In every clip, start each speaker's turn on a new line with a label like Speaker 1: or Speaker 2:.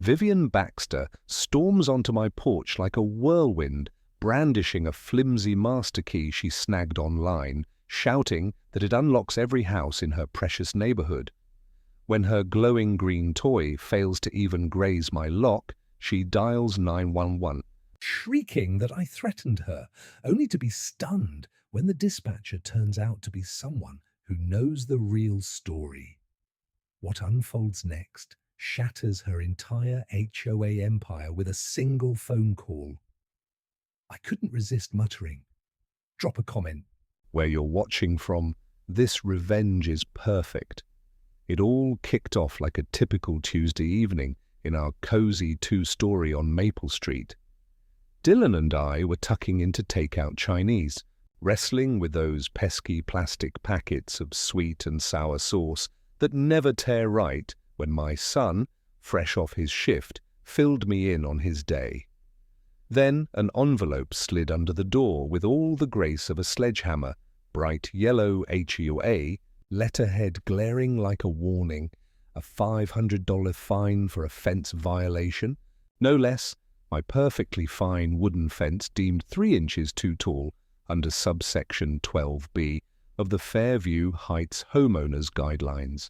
Speaker 1: Vivian Baxter storms onto my porch like a whirlwind, brandishing a flimsy master key she snagged online, shouting that it unlocks every house in her precious neighborhood. When her glowing green toy fails to even graze my lock, she dials 911, shrieking that I threatened her, only to be stunned when the dispatcher turns out to be someone who knows the real story. What unfolds next shatters her entire HOA empire with a single phone call. I couldn't resist muttering, "Drop a comment." Where you're watching from, this revenge is perfect. It all kicked off like a typical Tuesday evening in our cozy two-story on Maple Street. Dylan and I were tucking into takeout Chinese, wrestling with those pesky plastic packets of sweet and sour sauce that never tear right when my son, fresh off his shift, filled me in on his day. Then an envelope slid under the door with all the grace of a sledgehammer, bright yellow HOA, letterhead glaring like a warning, a $500 fine for a fence violation, no less, my perfectly fine wooden fence deemed 3 inches too tall under subsection 12B of the Fairview Heights Homeowners Guidelines.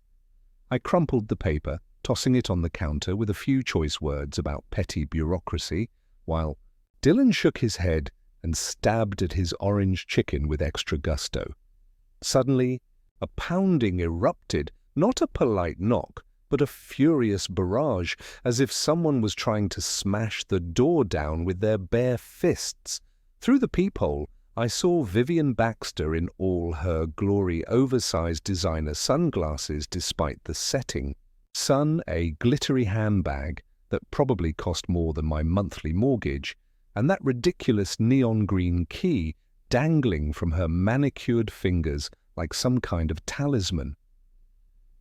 Speaker 1: I crumpled the paper, tossing it on the counter with a few choice words about petty bureaucracy, while Dylan shook his head and stabbed at his orange chicken with extra gusto. Suddenly, a pounding erupted, not a polite knock, but a furious barrage, as if someone was trying to smash the door down with their bare fists. Through the peephole, I saw Vivian Baxter in all her glory, oversized designer sunglasses despite the setting. Sun, a glittery handbag that probably cost more than my monthly mortgage, and that ridiculous neon green key dangling from her manicured fingers like some kind of talisman.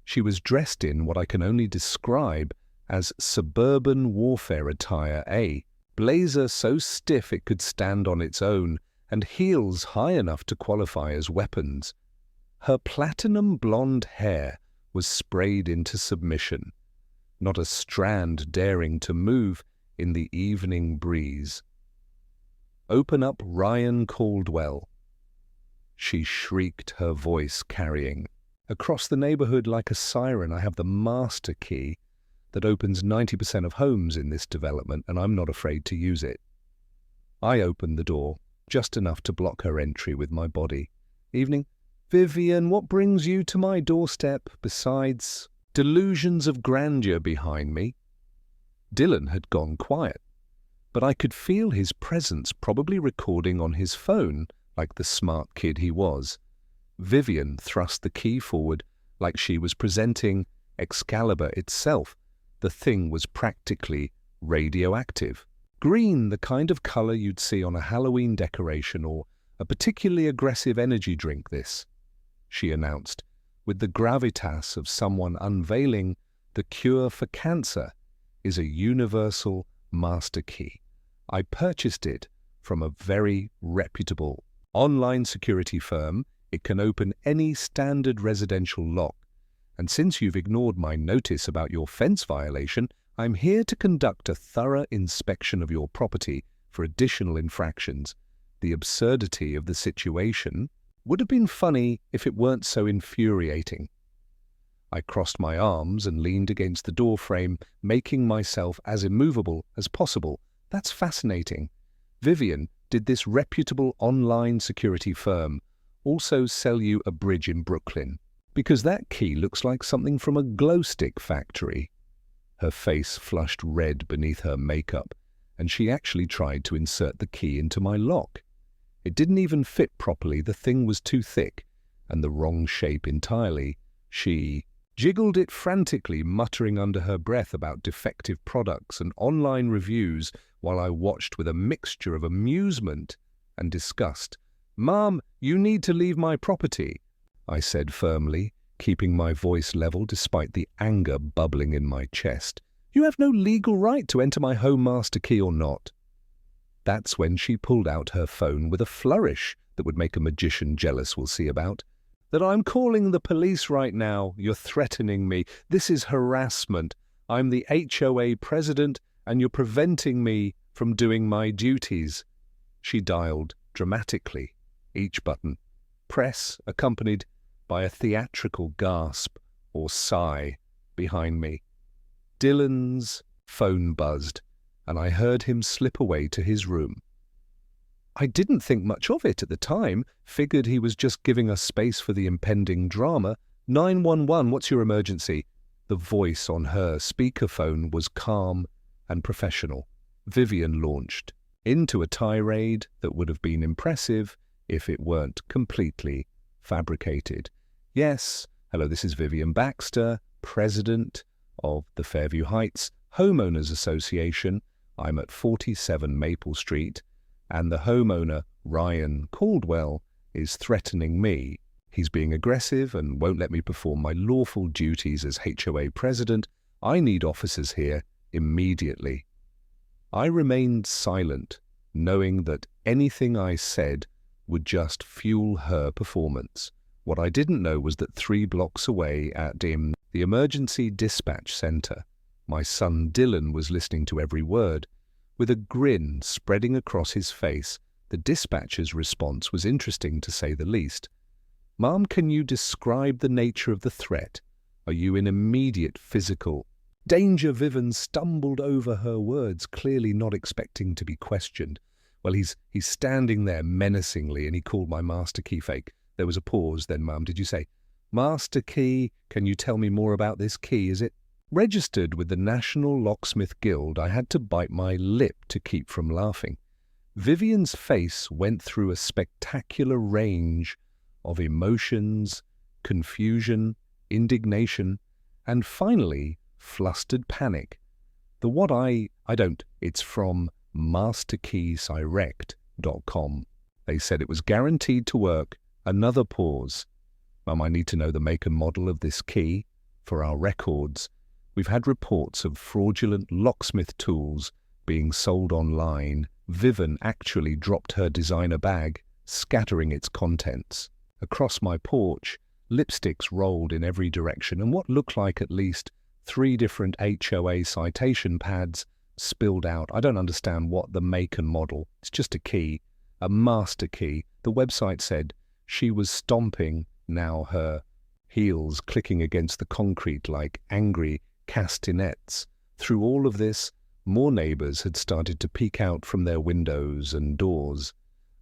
Speaker 1: She was dressed in what I can only describe as suburban warfare attire, a blazer so stiff it could stand on its own, and heels high enough to qualify as weapons. Her platinum blonde hair was sprayed into submission, not a strand daring to move in the evening breeze. "Open up Ryan Caldwell," she shrieked, her voice carrying. Across the neighborhood like a siren, I have the master key that opens 90% of homes in this development, and I'm not afraid to use it. I opened the door, just enough to block her entry with my body. "Evening. Vivian, what brings you to my doorstep besides delusions of grandeur behind me?" Dylan had gone quiet, but I could feel his presence, probably recording on his phone like the smart kid he was. Vivian thrust the key forward like she was presenting Excalibur itself. The thing was practically radioactive. Green, the kind of color you'd see on a Halloween decoration or a particularly aggressive energy drink, this, she announced, with the gravitas of someone unveiling the cure for cancer, is a universal master key. I purchased it from a very reputable online security firm. It can open any standard residential lock. And since you've ignored my notice about your fence violation, I'm here to conduct a thorough inspection of your property for additional infractions. The absurdity of the situation would have been funny if it weren't so infuriating. I crossed my arms and leaned against the doorframe, making myself as immovable as possible. That's fascinating. Vivian, did this reputable online security firm also sell you a bridge in Brooklyn? Because that key looks like something from a glow stick factory. Her face flushed red beneath her makeup, and she actually tried to insert the key into my lock. It didn't even fit properly. The thing was too thick and the wrong shape entirely. She jiggled it frantically, muttering under her breath about defective products and online reviews while I watched with a mixture of amusement and disgust. "Mom, you need to leave my property," I said firmly, keeping my voice level despite the anger bubbling in my chest. "You have no legal right to enter my home, master key or not." That's when she pulled out her phone with a flourish that would make a magician jealous, we'll see about. "That I'm calling the police right now. You're threatening me. This is harassment. I'm the HOA president, and you're preventing me from doing my duties." She dialed dramatically, each button. Press accompanied by a theatrical gasp or sigh behind me. Dylan's phone buzzed, and I heard him slip away to his room. I didn't think much of it at the time, figured he was just giving us space for the impending drama. 911, what's your emergency? The voice on her speakerphone was calm and professional. Vivian launched into a tirade that would have been impressive if it weren't completely fabricated. Yes, hello, this is Vivian Baxter, president of the Fairview Heights Homeowners Association. I'm at 47 Maple Street, and the homeowner, Ryan Caldwell, is threatening me. He's being aggressive and won't let me perform my lawful duties as HOA president. I need officers here immediately. I remained silent, knowing that anything I said would just fuel her performance. What I didn't know was that 3 blocks away at the emergency dispatch center, my son Dylan was listening to every word. With a grin spreading across his face, the dispatcher's response was interesting to say the least. "Mom, can you describe the nature of the threat? Are you in immediate physical danger?" Vivian stumbled over her words, clearly not expecting to be questioned. "Well, he's standing there menacingly, and he called my master key fake." There was a pause. Then, Mum, did you say, "Master key, can you tell me more about this key? Is it registered with the National Locksmith Guild?" I had to bite my lip to keep from laughing. Vivian's face went through a spectacular range of emotions, confusion, indignation, and finally, flustered panic. The what I don't, it's from masterkeysirect.com. They said it was guaranteed to work. Another pause. "Mum, I need to know the make and model of this key for our records. We've had reports of fraudulent locksmith tools being sold online." Vivian actually dropped her designer bag, scattering its contents. Across my porch, lipsticks rolled in every direction, and what looked like at least 3 different HOA citation pads spilled out. I don't understand what the make and model. It's just a key, a master key. The website said she was stomping, now her heels clicking against the concrete like angry castanets. Through all of this, more neighbors had started to peek out from their windows and doors.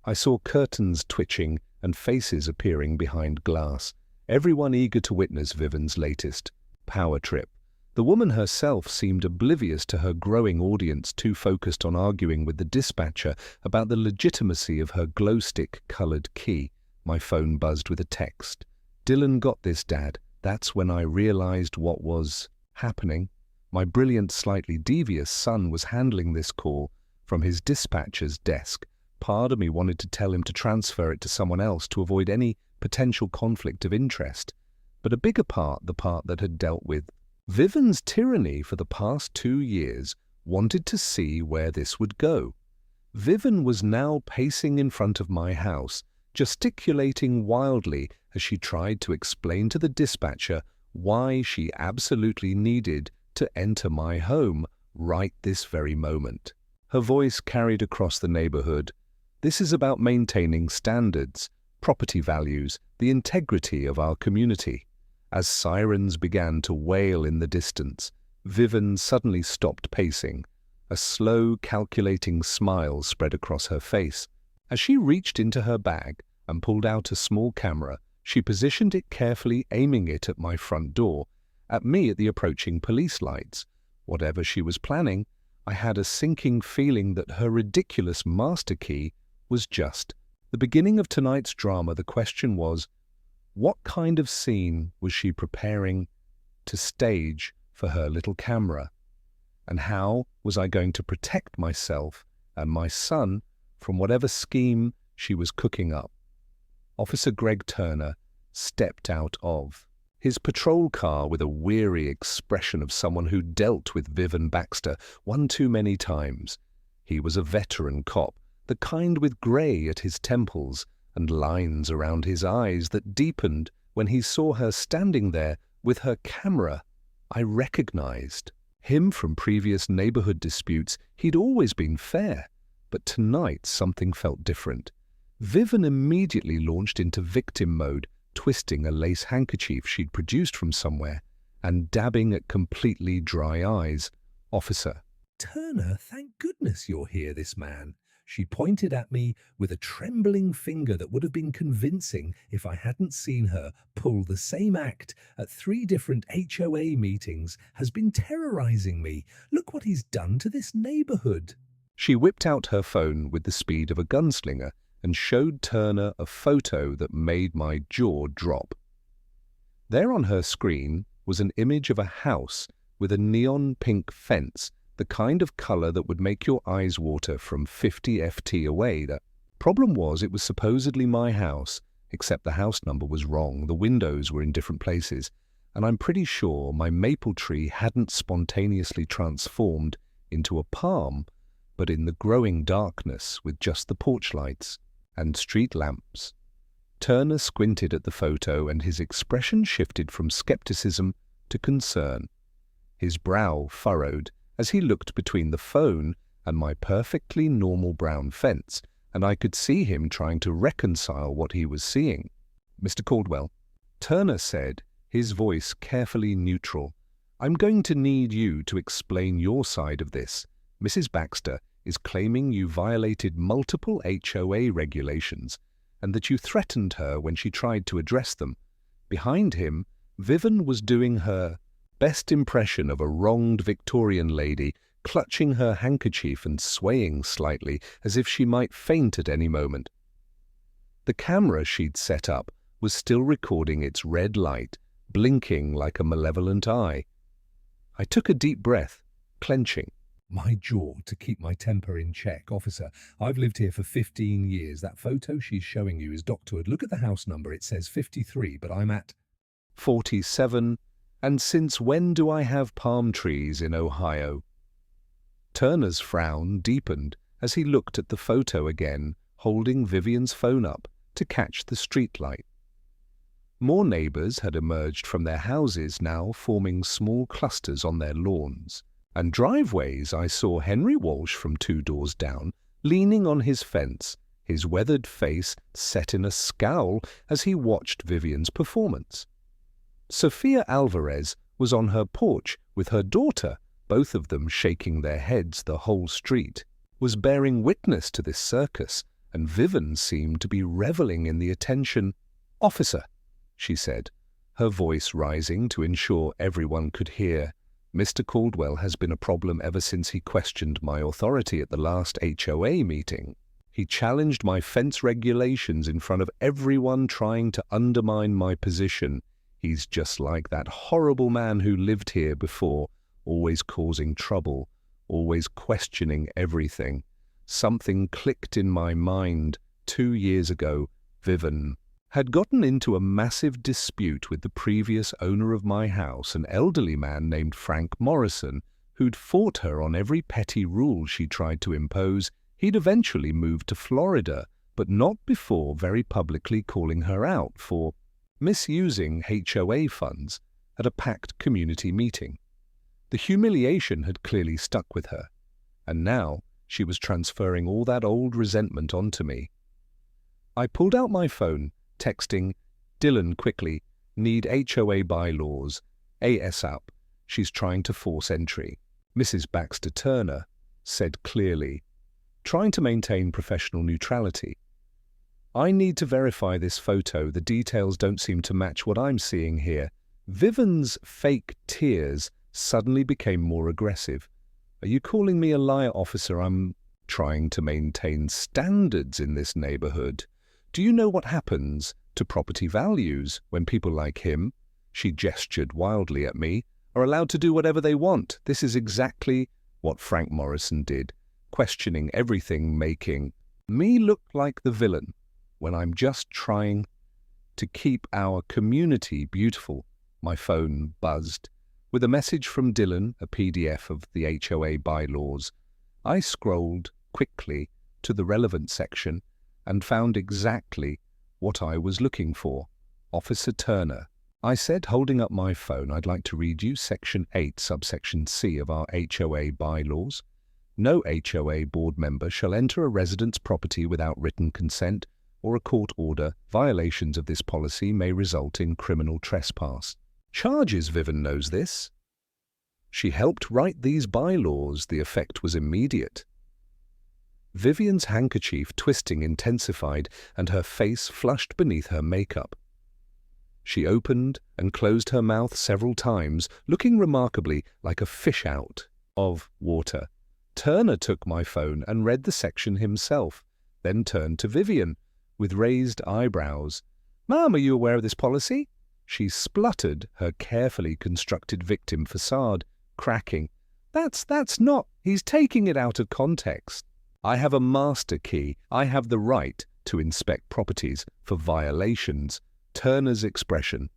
Speaker 1: I saw curtains twitching and faces appearing behind glass, everyone eager to witness Vivian's latest power trip. The woman herself seemed oblivious to her growing audience, too focused on arguing with the dispatcher about the legitimacy of her glow-stick-colored key. My phone buzzed with a text. "Dylan got this, Dad." That's when I realized what was happening. My brilliant, slightly devious son was handling this call from his dispatcher's desk. Part of me wanted to tell him to transfer it to someone else to avoid any potential conflict of interest. But a bigger part, the part that had dealt with Vivian's tyranny for the past 2 years, wanted to see where this would go. Vivian was now pacing in front of my house, gesticulating wildly as she tried to explain to the dispatcher why she absolutely needed to enter my home right this very moment. Her voice carried across the neighborhood. "This is about maintaining standards, property values, the integrity of our community." As sirens began to wail in the distance, Vivian suddenly stopped pacing. A slow, calculating smile spread across her face. As she reached into her bag and pulled out a small camera, she positioned it carefully, aiming it at my front door, at me at the approaching police lights. Whatever she was planning, I had a sinking feeling that her ridiculous master key was just the beginning of tonight's drama. The question was, what kind of scene was she preparing to stage for her little camera? And how was I going to protect myself and my son from whatever scheme she was cooking up? Officer Greg Turner stepped out of his patrol car with a weary expression of someone who dealt with Vivian Baxter one too many times. He was a veteran cop, the kind with grey at his temples and lines around his eyes that deepened when he saw her standing there with her camera. I recognized Him from previous neighborhood disputes, he'd always been fair. But tonight something felt different. Vivian immediately launched into victim mode, twisting a lace handkerchief she'd produced from somewhere and dabbing at completely dry eyes. "Officer." "Turner, thank goodness you're here, this man." She pointed at me with a trembling finger that would have been convincing if I hadn't seen her pull the same act at 3 different HOA meetings. "Has been terrorizing me. Look what he's done to this neighborhood." She whipped out her phone with the speed of a gunslinger and showed Turner a photo that made my jaw drop. There on her screen was an image of a house with a neon pink fence, the kind of color that would make your eyes water from 50 FT away. The problem was it was supposedly my house, except the house number was wrong, the windows were in different places, and I'm pretty sure my maple tree hadn't spontaneously transformed into a palm, but in the growing darkness with just the porch lights and street lamps. Turner squinted at the photo and his expression shifted from skepticism to concern. His brow furrowed as he looked between the phone and my perfectly normal brown fence, and I could see him trying to reconcile what he was seeing. "Mr. Caldwell," Turner said, his voice carefully neutral, "I'm going to need you to explain your side of this. Mrs. Baxter is claiming you violated multiple HOA regulations and that you threatened her when she tried to address them." Behind him, Vivian was doing her best impression of a wronged Victorian lady, clutching her handkerchief and swaying slightly as if she might faint at any moment. The camera she'd set up was still recording its red light, blinking like a malevolent eye. I took a deep breath, clenching my jaw to keep my temper in check. "Officer, I've lived here for 15 years. That photo she's showing you is doctored. Look at the house number. It says 53, but I'm at 47. And since when do I have palm trees in Ohio?" Turner's frown deepened as he looked at the photo again, holding Vivian's phone up to catch the streetlight. More neighbors had emerged from their houses, now forming small clusters on their lawns. And driveways, I saw Henry Walsh from 2 doors down, leaning on his fence, his weathered face set in a scowl as he watched Vivian's performance. Sophia Alvarez was on her porch with her daughter, both of them shaking their heads. The whole street was bearing witness to this circus, and Vivian seemed to be reveling in the attention. "Officer," she said, her voice rising to ensure everyone could hear, "Mr. Caldwell has been a problem ever since he questioned my authority at the last HOA meeting. He challenged my fence regulations in front of everyone, trying to undermine my position. He's just like that horrible man who lived here before, always causing trouble, always questioning everything. Something clicked in my mind 2 years ago. Vivian had gotten into a massive dispute with the previous owner of my house, an elderly man named Frank Morrison, who'd fought her on every petty rule she tried to impose. He'd eventually moved to Florida, but not before very publicly calling her out for misusing HOA funds at a packed community meeting. The humiliation had clearly stuck with her, and now she was transferring all that old resentment onto me. I pulled out my phone, texting, "Dylan, quickly, need HOA bylaws, ASAP. She's trying to force entry." Mrs. Baxter Turner said clearly, trying to maintain professional neutrality, "I need to verify this photo. The details don't seem to match what I'm seeing here." Vivian's fake tears suddenly became more aggressive. "Are you calling me a liar, officer? I'm trying to maintain standards in this neighborhood. Do you know what happens to property values when people like him," she gestured wildly at me, "are allowed to do whatever they want? This is exactly what Frank Morrison did, questioning everything, making me look like the villain when I'm just trying to keep our community beautiful." My phone buzzed with a message from Dylan, a PDF of the HOA bylaws. I scrolled quickly to the relevant section and found exactly what I was looking for. Officer Turner I said, holding up my phone. I'd like to read you Section 8, subsection C of our HOA bylaws. No HOA board member shall enter a resident's property without written consent or a court order. Violations of this policy may result in criminal trespass. Charges, Vivian knows this. She helped write these bylaws. The effect was immediate. Vivian's handkerchief twisting intensified and her face flushed beneath her makeup. She opened and closed her mouth several times, looking remarkably like a fish out of water. Turner took my phone and read the section himself, then turned to Vivian with raised eyebrows. "Ma'am, are you aware of this policy?" She spluttered, her carefully constructed victim facade cracking. That's not. He's taking it out of context. I have a master key. I have the right to inspect properties for violations. Turner's expression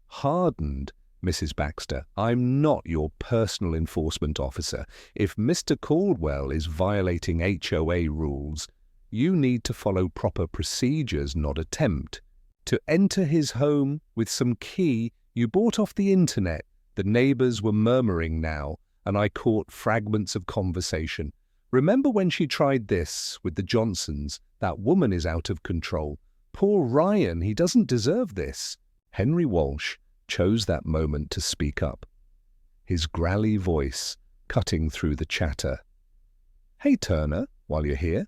Speaker 1: hardened. "Mrs. Baxter, I'm not your personal enforcement officer. If Mr. Caldwell is violating HOA rules, you need to follow proper procedures, not attempt to enter his home with some key you bought off the internet." The neighbors were murmuring now, and I caught fragments of conversation. "Remember when she tried this with the Johnsons? That woman is out of control. Poor Ryan, he doesn't deserve this." Henry Walsh chose that moment to speak up, his growly voice cutting through the chatter. "Hey, Turner, while you're here,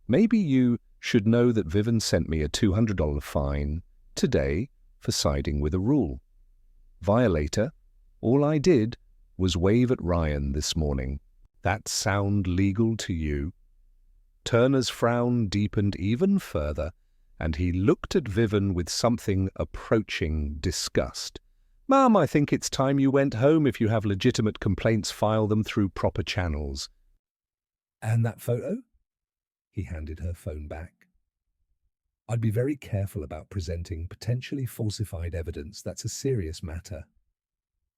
Speaker 1: maybe you should know that Vivian sent me a $200 fine today for siding with a rule. Violator, all I did was wave at Ryan this morning. That sound legal to you?" Turner's frown deepened even further, and he looked at Vivian with something approaching disgust. "Ma'am, I think it's time you went home. If you have legitimate complaints, file them through proper channels." "And that photo?" He handed her phone back. "I'd be very careful about presenting potentially falsified evidence. That's a serious matter."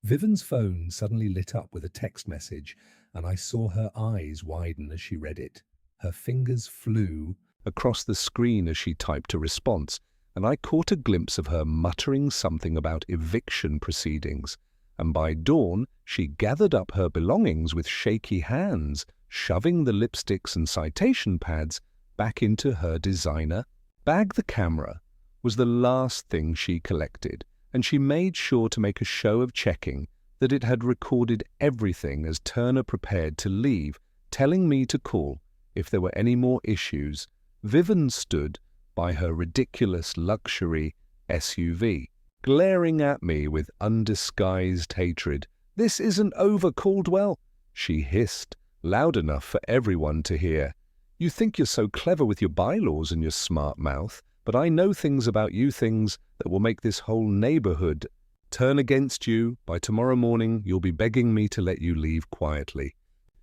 Speaker 1: Vivian's phone suddenly lit up with a text message, and I saw her eyes widen as she read it. Her fingers flew across the screen as she typed a response, and I caught a glimpse of her muttering something about eviction proceedings. And by dawn, she gathered up her belongings with shaky hands, shoving the lipsticks and citation pads back into her designer bag. The camera was the last thing she collected, and she made sure to make a show of checking that it had recorded everything as Turner prepared to leave, telling me to call if there were any more issues. Vivian stood by her ridiculous luxury SUV, glaring at me with undisguised hatred. "This isn't over, Caldwell," she hissed, loud enough for everyone to hear. "You think you're so clever with your bylaws and your smart mouth, but I know things about you, things that will make this whole neighborhood turn against you. By tomorrow morning, you'll be begging me to let you leave quietly."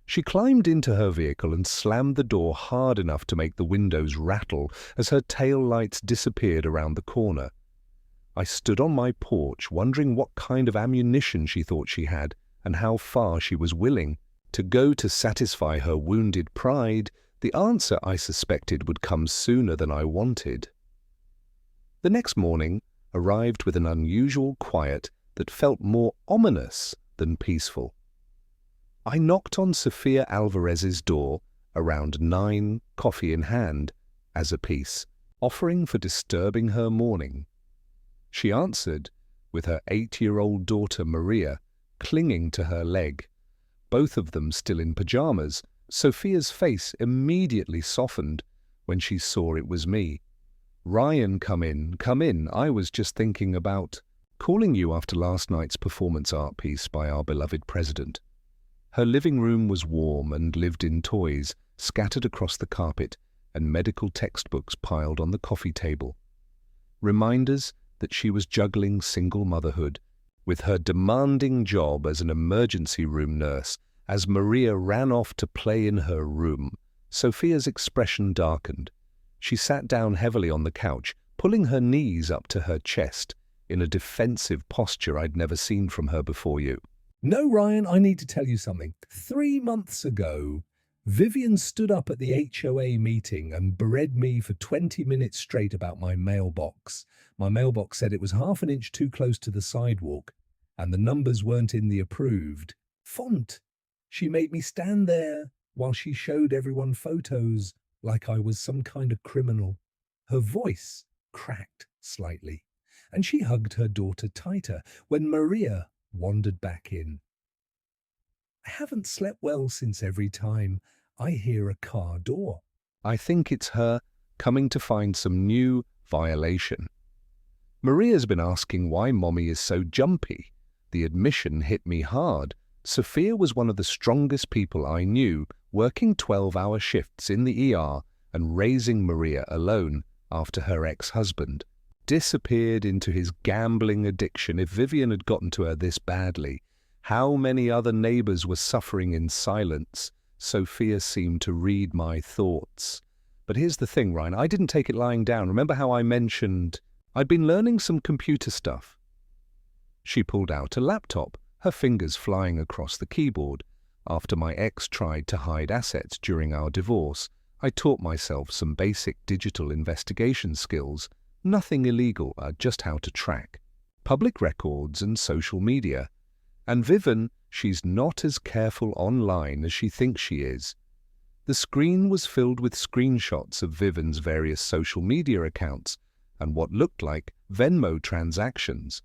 Speaker 1: She climbed into her vehicle and slammed the door hard enough to make the windows rattle as her tail lights disappeared around the corner. I stood on my porch, wondering what kind of ammunition she thought she had and how far she was willing to go to satisfy her wounded pride. The answer, I suspected, would come sooner than I wanted. The next morning arrived with an unusual quiet that felt more ominous than peaceful. I knocked on Sophia Alvarez's door around 9, coffee in hand, as a peace offering for disturbing her morning. She answered with her 8-year-old daughter Maria clinging to her leg, both of them still in pajamas. Sophia's face immediately softened when she saw it was me. "Ryan, come in, come in. I was just thinking about calling you after last night's performance art piece by our beloved president." Her living room was warm and lived in toys scattered across the carpet and medical textbooks piled on the coffee table. Reminders that she was juggling single motherhood with her demanding job as an emergency room nurse. As Maria ran off to play in her room, Sophia's expression darkened. She sat down heavily on the couch, pulling her knees up to her chest in a defensive posture I'd never seen from her before. "No, Ryan, I need to tell you something. 3 months ago, Vivian stood up at the HOA meeting and berated me for 20 minutes straight about my mailbox. My mailbox said it was half an inch too close to the sidewalk, and the numbers weren't in the approved font. She made me stand there while she showed everyone photos like I was some kind of criminal. Her voice cracked slightly, and she hugged her daughter tighter when Maria wandered back in. I haven't slept well since every time I hear a car door. I think it's her coming to find some new violation. Maria's been asking why Mommy is so jumpy. The admission hit me hard. Sophia was one of the strongest people I knew, working 12-hour shifts in the ER and raising Maria alone after her ex-husband disappeared into his gambling addiction. If Vivian had gotten to her this badly, how many other neighbors were suffering in silence? Sophia seemed to read my thoughts. But here's the thing, Ryan, I didn't take it lying down. Remember how I mentioned I'd been learning some computer stuff? She pulled out a laptop, her fingers flying across the keyboard. After my ex tried to hide assets during our divorce, I taught myself some basic digital investigation skills. Nothing illegal, just how to track public records and social media. And Vivian, she's not as careful online as she thinks she is. The screen was filled with screenshots of Vivian's various social media accounts and what looked like Venmo transactions.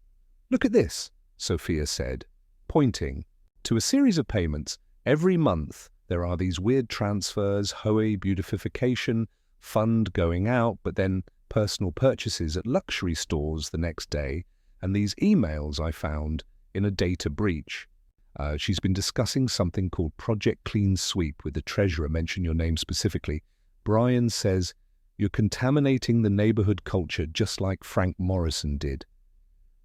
Speaker 1: Look at this, Sophia said, pointing to a series of payments. Every month there are these weird transfers, HOA beautification, fund going out, but then personal purchases at luxury stores the next day, and these emails I found in a data breach. She's been discussing something called Project Clean Sweep with the treasurer. Mention your name specifically. Brian says, you're contaminating the neighborhood culture just like Frank Morrison did.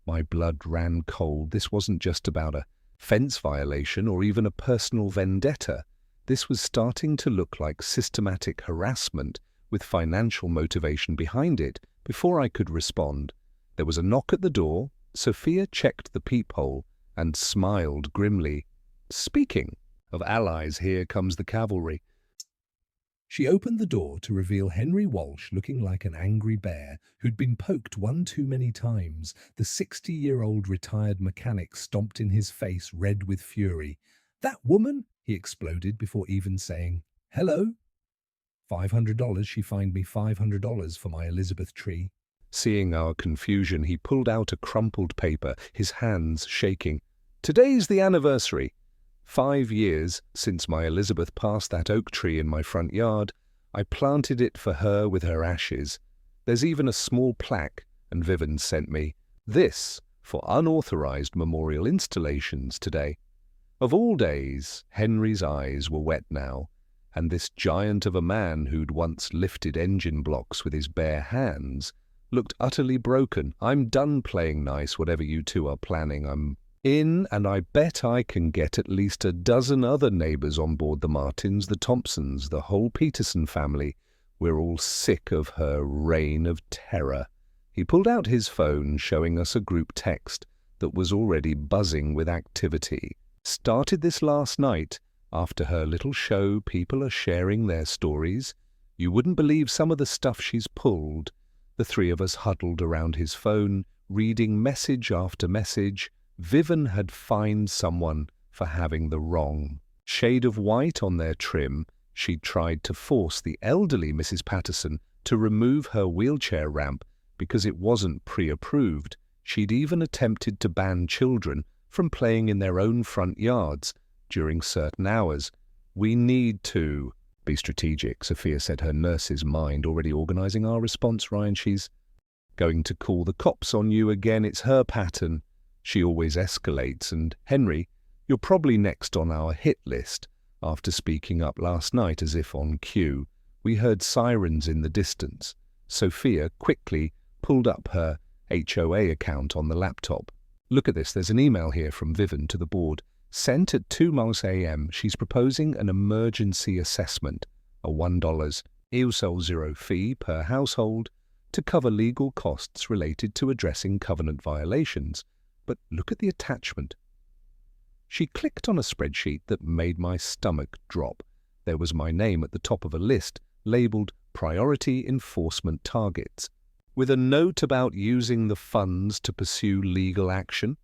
Speaker 1: My blood ran cold. This wasn't just about a fence violation or even a personal vendetta. This was starting to look like systematic harassment with financial motivation behind it. Before I could respond, there was a knock at the door. Sophia checked the peephole and smiled grimly. Speaking of allies, here comes the cavalry. She opened the door to reveal Henry Walsh looking like an angry bear who'd been poked one too many times. The 60-year-old retired mechanic stomped in his face, red with fury. That woman, he exploded before even saying, hello? $500, she fined me $500 for my Elizabeth tree. Seeing our confusion, he pulled out a crumpled paper, his hands shaking. Today's the anniversary. 5 years since my Elizabeth passed that oak tree in my front yard. I planted it for her with her ashes. There's even a small plaque, and Vivian sent me this for unauthorized memorial installations today. Of all days, Henry's eyes were wet now, and this giant of a man who'd once lifted engine blocks with his bare hands looked utterly broken. I'm done playing nice, whatever you two are planning. I'm in, and I bet I can get at least a dozen other neighbors on board. The Martins, the Thompsons, the whole Peterson family. We're all sick of her reign of terror. He pulled out his phone, showing us a group text that was already buzzing with activity. Started this last night. After her little show, people are sharing their stories. You wouldn't believe some of the stuff she's pulled. The three of us huddled around his phone, reading message after message. Vivian had fined someone for having the wrong shade of white on their trim. She'd tried to force the elderly Mrs. Patterson to remove her wheelchair ramp because it wasn't pre-approved. She'd even attempted to ban children from playing in their own front yards during certain hours. We need to be strategic, Sophia said, her nurse's mind already organizing our response. Ryan, she's going to call the cops on you again. It's her pattern. She always escalates. And Henry, you're probably next on our hit list. After speaking up last night as if on cue, we heard sirens in the distance. Sophia quickly pulled up her HOA account on the laptop. Look at this. There's an email here from Vivian to the board. Sent at 2 a.m. She's proposing an emergency assessment, a $1 EUSL 0 fee per household to cover legal costs related to addressing covenant violations. But look at the attachment. She clicked on a spreadsheet that made my stomach drop. There was my name at the top of a list, labelled Priority Enforcement Targets, with a note about using the funds to pursue legal action.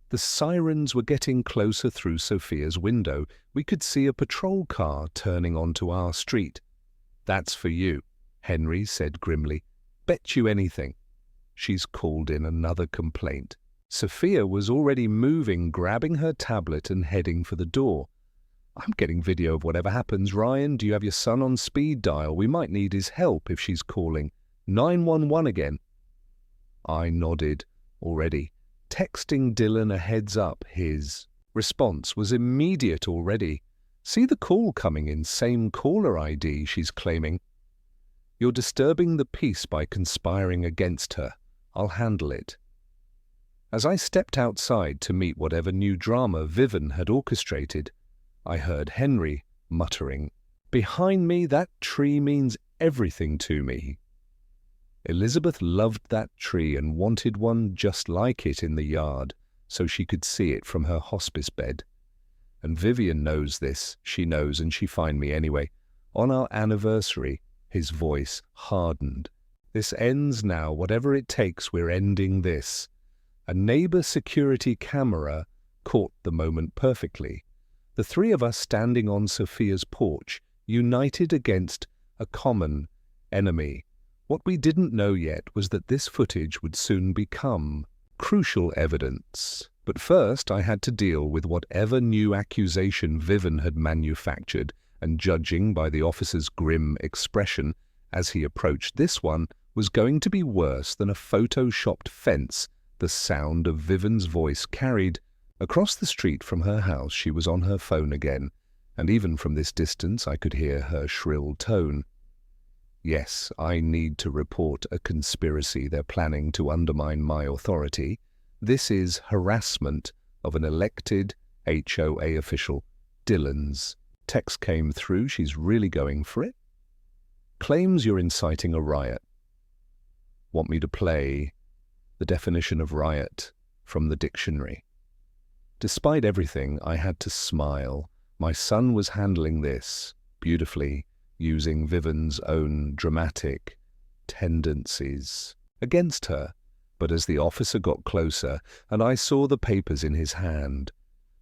Speaker 1: The sirens were getting closer through Sophia's window. We could see a patrol car turning onto our street. "That's for you," Henry said grimly. "Bet you anything. She's called in another complaint." Sophia was already moving, grabbing her tablet and heading for the door. "I'm getting video of whatever happens. Ryan, do you have your son on speed dial? We might need his help if she's calling. 911 again." I nodded, already, texting Dylan a heads up. His response was immediate already. "See the call coming in, same caller ID," she's claiming. "You're disturbing the peace by conspiring against her. I'll handle it." As I stepped outside to meet whatever new drama Vivian had orchestrated, I heard Henry muttering, "Behind me, that tree means everything to me." Elizabeth loved that tree and wanted one just like it in the yard, so she could see it from her hospice bed. And Vivian knows this. She knows, and she find me anyway. On our anniversary, his voice hardened. "This ends now. Whatever it takes, we're ending this." A neighbor security camera caught the moment perfectly. The three of us standing on Sophia's porch, united against a common enemy. What we didn't know yet was that this footage would soon become crucial evidence. But first I had to deal with whatever new accusation Vivian had manufactured, and judging by the officer's grim expression as he approached, this one was going to be worse than a photoshopped fence. The sound of Vivian's voice carried across the street from her house. She was on her phone again, and even from this distance I could hear her shrill tone. "Yes, I need to report a conspiracy. They're planning to undermine my authority. This is harassment of an elected HOA official." Dylan's text came through. "She's really going for it. Claims you're inciting a riot." Want me to play the definition of riot from the dictionary? Despite everything, I had to smile. My son was handling this beautifully, using Vivian's own dramatic tendencies against her. But as the officer got closer and I saw the papers in his hand,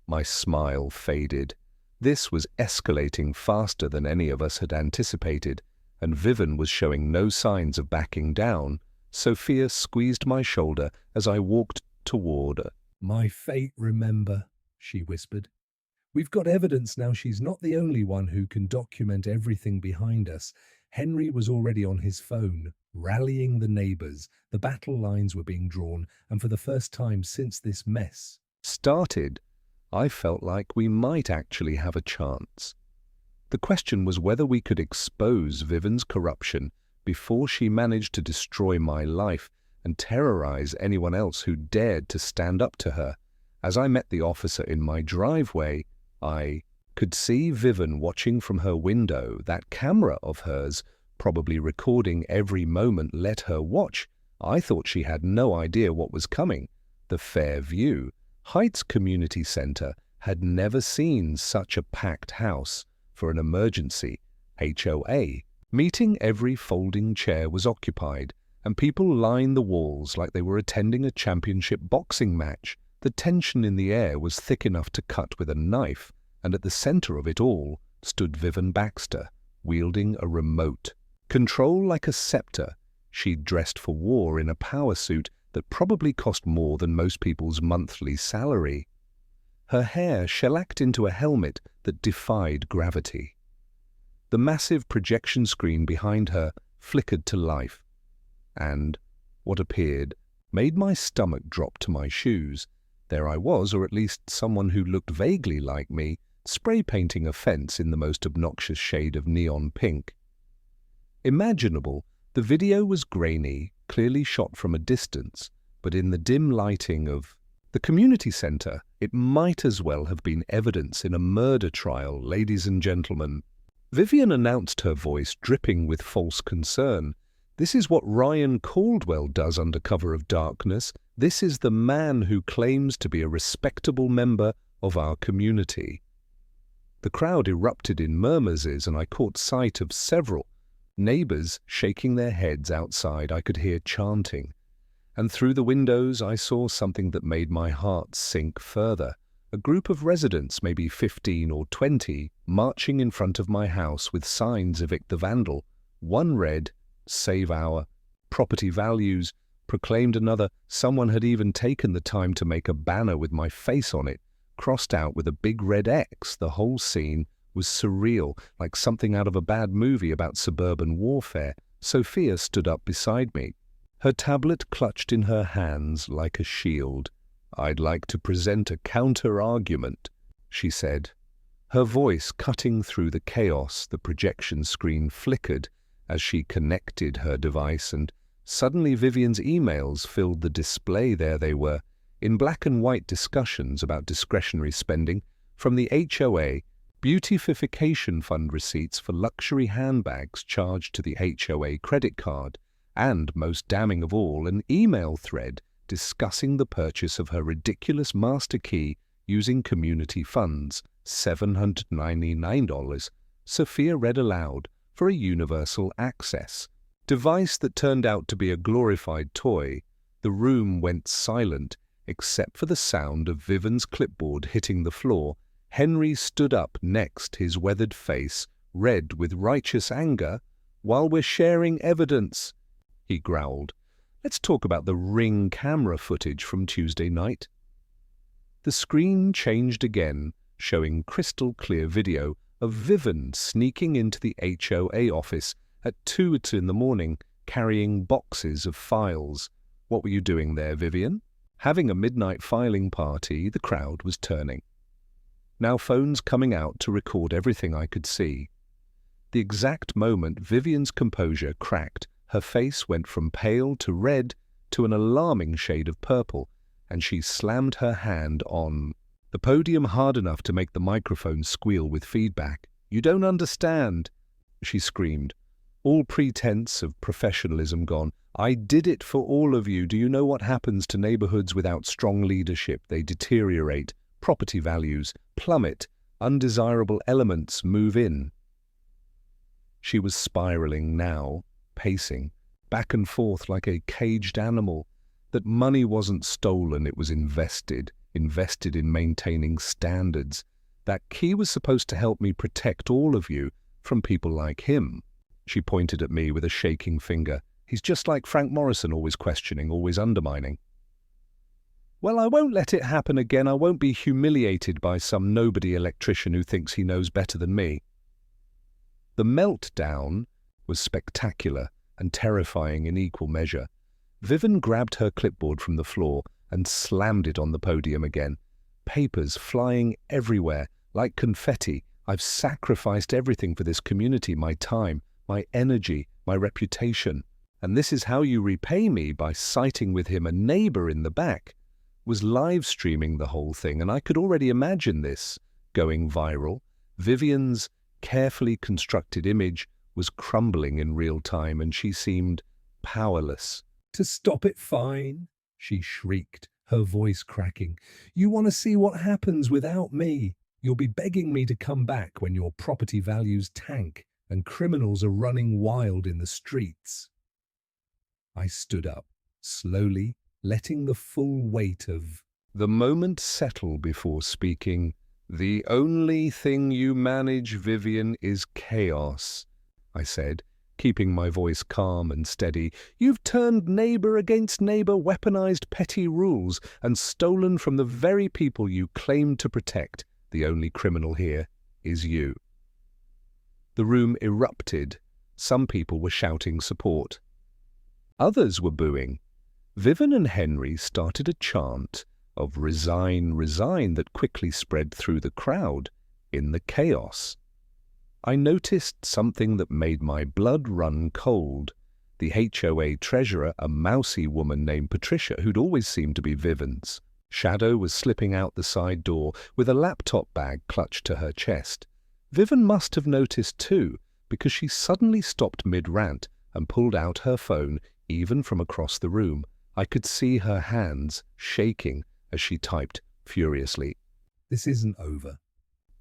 Speaker 1: my smile faded. This was escalating faster than any of us had anticipated, and Vivian was showing no signs of backing down. Sophia squeezed my shoulder as I walked toward her.
Speaker 2: "My fate, remember," she whispered. "We've got evidence now. She's not the only one who can document everything behind us." Henry was already on his phone, rallying the neighbors. The battle lines were being drawn, and for the first time since this mess
Speaker 1: started, I felt like we might actually have a chance. The question was whether we could expose Vivian's corruption before she managed to destroy my life and terrorize anyone else who dared to stand up to her. As I met the officer in my driveway, I could see Vivian watching from her window. That camera of hers, probably recording every moment, let her watch. I thought she had no idea what was coming. The Fairview Heights Community Center had never seen such a packed house for an emergency HOA meeting. Every folding chair was occupied, and people lined the walls like they were attending a championship boxing match. The tension in the air was thick enough to cut with a knife, and at the center of it all stood Vivian Baxter, wielding a remote control like a scepter. She'd dressed for war in a power suit that probably cost more than most people's monthly salary. Her hair shellacked into a helmet that defied gravity. The massive projection screen behind her flickered to life, and what appeared made my stomach drop to my shoes. There I was, or at least someone who looked vaguely like me, spray painting a fence in the most obnoxious shade of neon pink imaginable. The video was grainy, clearly shot from a distance, but in the dim lighting of the community center, it might as well have been evidence in a murder trial. "Ladies and gentlemen," Vivian announced, her voice dripping with false concern, "this is what Ryan Caldwell does under cover of darkness. This is the man who claims to be a respectable member of our community." The crowd erupted in murmurs, and I caught sight of several neighbors shaking their heads outside. I could hear chanting. And through the windows I saw something that made my heart sink further. A group of residents, maybe 15 or 20, marching in front of my house with signs "Evict the Vandal." One read, "Save our property values," proclaimed another. Someone had even taken the time to make a banner with my face on it, crossed out with a big red X. The whole scene was surreal, like something out of a bad movie about suburban warfare. Sophia stood up beside me, her tablet clutched in her hands like a shield. "I'd like to present a counter-argument," she said, her voice cutting through the chaos. The projection screen flickered as she connected her device, and suddenly Vivian's emails filled the display. There they were, in black and white, discussions about discretionary spending from the HOA, beautification fund receipts for luxury handbags charged to the HOA credit card, and, most damning of all, an email thread discussing the purchase of her ridiculous master key using community funds, $799, Sophia read aloud, for a universal access device that turned out to be a glorified toy. The room went silent, except for the sound of Vivian's clipboard hitting the floor. Henry stood up next, his weathered face red with righteous anger. "While we're sharing evidence," he growled, "let's talk about the Ring camera footage from Tuesday night." The screen changed again, showing crystal-clear video of Vivian sneaking into the HOA office at 2 in the morning, carrying boxes of files. "What were you doing there, Vivian?" "Having a midnight filing party." The crowd was turning, now phones coming out to record everything I could see. The exact moment Vivian's composure cracked, her face went from pale to red to an alarming shade of purple, and she slammed her hand on the podium hard enough to make the microphone squeal with feedback. "You don't understand," she screamed, all pretense of professionalism gone. "I did it for all of you. Do you know what happens to neighborhoods without strong leadership? They deteriorate, property values plummet, undesirable elements move in." She was spiraling now, pacing back and forth like a caged animal. That money wasn't stolen, it was invested in maintaining standards. That key was supposed to help me protect all of you from people like him. She pointed at me with a shaking finger. "He's just like Frank Morrison, always questioning, always undermining." "Well, I won't let it happen again. I won't be humiliated by some nobody electrician who thinks he knows better than me." The meltdown was spectacular and terrifying in equal measure. Vivian grabbed her clipboard from the floor and slammed it on the podium again. Papers flying everywhere like confetti. "I've sacrificed everything for this community, my time, my energy, my reputation. And this is how you repay me, by citing with him a neighbor in the back." Was live streaming the whole thing, and I could already imagine this going viral. Vivian's carefully constructed image was crumbling in real time, and she seemed powerless.
Speaker 2: "To stop it, fine," she shrieked, her voice cracking. "You want to see what happens without me? You'll be begging me to come back when your property values tank and criminals are running wild in the streets." I stood up, slowly, letting the full weight of the moment settle before speaking. "The only thing you manage, Vivian, is chaos," I said, keeping my voice calm and steady. "You've turned neighbor against neighbor, weaponized petty rules, and stolen from the very people you claimed to protect. The only criminal here is you." The room erupted. Some people were shouting support. Others were booing. Vivian and Henry started a chant of "Resign, resign" that quickly spread through the crowd. In the chaos, I noticed something that made my blood run cold. The HOA treasurer, a mousy woman named Patricia, who'd always seemed to be Vivian's shadow, was slipping out the side door with a laptop bag clutched to her chest. Vivian must have noticed too, because she suddenly stopped mid-rant and pulled out her phone, even from across the room. I could see her hands shaking as she typed furiously. "This isn't over.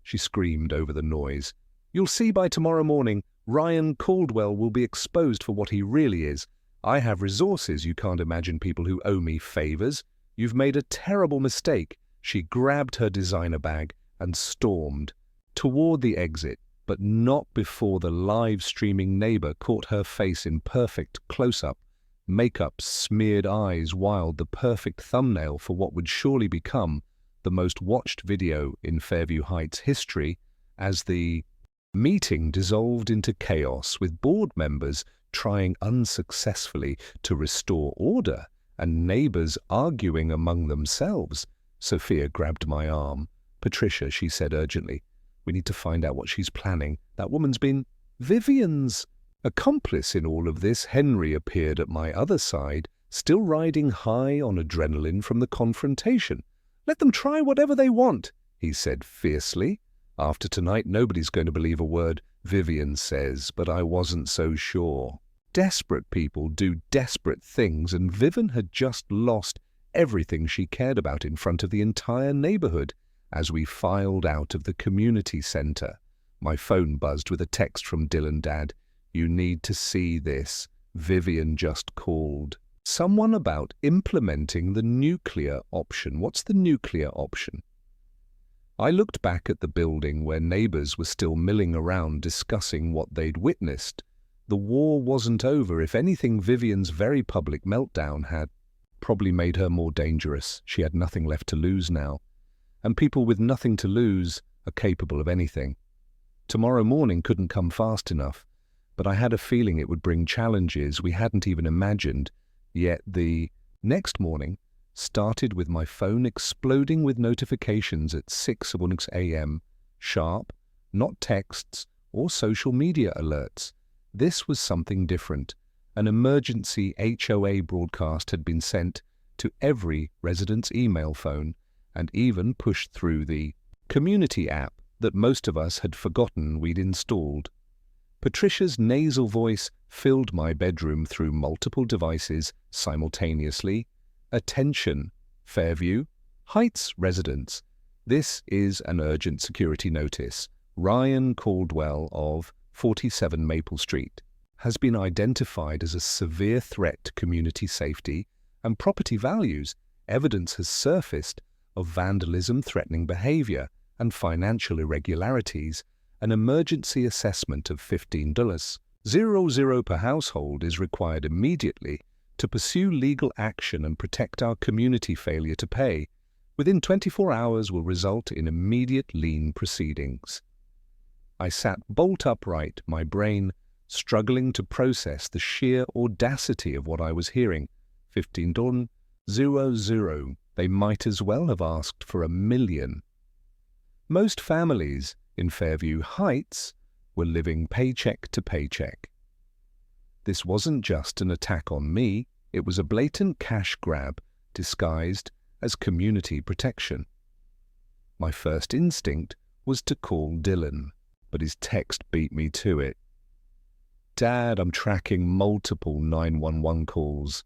Speaker 1: she screamed over the noise. "You'll see by tomorrow morning, Ryan Caldwell will be exposed for what he really is. I have resources you can't imagine, people who owe me favors. You've made a terrible mistake." She grabbed her designer bag and stormed toward the exit, but not before the live-streaming neighbor caught her face in perfect close-up. Makeup, smeared eyes, wild, the perfect thumbnail for what would surely become the most watched video in Fairview Heights history, as the meeting dissolved into chaos, with board members trying unsuccessfully to restore order and neighbors arguing among themselves. Sophia grabbed my arm. "Patricia," she said urgently, "we need to find out what she's planning. That woman's been Vivian's accomplice in all of this." Henry appeared at my other side, still riding high on adrenaline from the confrontation. "Let them try whatever they want," he said fiercely. "After tonight, nobody's going to believe a word Vivian says," but I wasn't so sure. Desperate people do desperate things, and Vivian had just lost everything she cared about in front of the entire neighborhood. As we filed out of the community center, my phone buzzed with a text from Dylan. "Dad, you need to see this. Vivian just called. Someone about implementing the nuclear option." "What's the nuclear option?" I looked back at the building where neighbors were still milling around discussing what they'd witnessed. The war wasn't over. If anything, Vivian's very public meltdown had probably made her more dangerous. She had nothing left to lose now. And people with nothing to lose are capable of anything. Tomorrow morning couldn't come fast enough, but I had a feeling it would bring challenges we hadn't even imagined. Yet the next morning started with my phone exploding with notifications at 6 a.m. sharp, not texts or social media alerts. This was something different. An emergency HOA broadcast had been sent to every resident's email phone and even pushed through the community app that most of us had forgotten we'd installed. Patricia's nasal voice filled my bedroom through multiple devices simultaneously. "Attention, Fairview Heights residents. This is an urgent security notice. Ryan Caldwell of 47 Maple Street has been identified as a severe threat to community safety and property values. Evidence has surfaced of vandalism, threatening behavior, and financial irregularities. An emergency assessment of $15.00 per household is required immediately to pursue legal action and protect our community. Failure to pay within 24 hours will result in immediate lien proceedings." I sat bolt upright, my brain struggling to process the sheer audacity of what I was hearing. $15.00. They might as well have asked for $1 million. Most families in Fairview Heights were living paycheck to paycheck. This wasn't just an attack on me, it was a blatant cash grab disguised as community protection. My first instinct was to call Dylan, but his text beat me to it. "Dad, I'm tracking multiple 911 calls